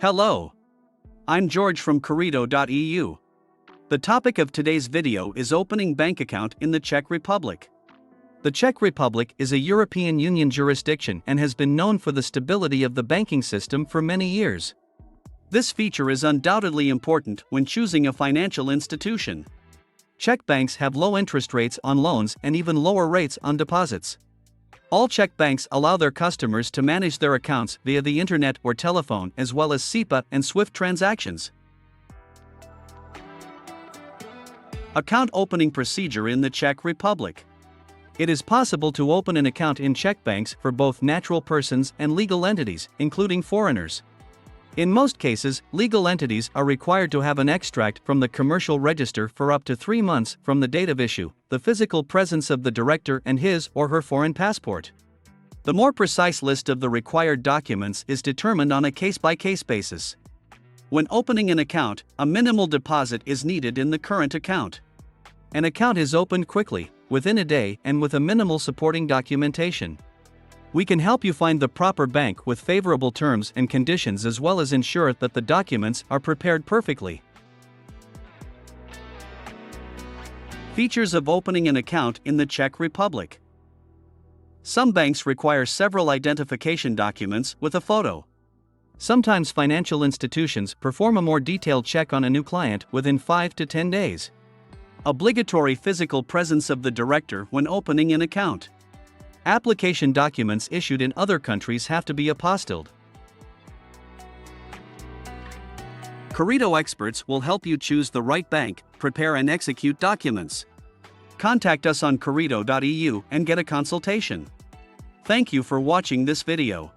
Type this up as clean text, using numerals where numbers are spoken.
Hello. I'm George from Corrido.eu. The topic of today's video is opening bank account in the Czech Republic. The Czech Republic is a European Union jurisdiction and has been known for the stability of the banking system for many years. This feature is undoubtedly important when choosing a financial institution. Czech banks have low interest rates on loans and even lower rates on deposits. All Czech banks allow their customers to manage their accounts via the internet or telephone, as well as SEPA and SWIFT transactions. Account opening procedure in the Czech Republic. It is possible to open an account in Czech banks for both natural persons and legal entities, including foreigners. In most cases, legal entities are required to have an extract from the commercial register for up to 3 months from the date of issue, the physical presence of the director and his or her foreign passport. The more precise list of the required documents is determined on a case-by-case basis. When opening an account, a minimal deposit is needed in the current account. An account is opened quickly, within a day, and with a minimal supporting documentation. We can help you find the proper bank with favorable terms and conditions, as well as ensure that the documents are prepared perfectly. Features of opening an account in the Czech Republic. Some banks require several identification documents with a photo. Sometimes financial institutions perform a more detailed check on a new client within 5 to 10 days. Obligatory physical presence of the director when opening an account. Application documents issued in other countries have to be apostilled. Corrido experts will help you choose the right bank, prepare and execute documents. Contact us on Corrido.eu and get a consultation. Thank you for watching this video.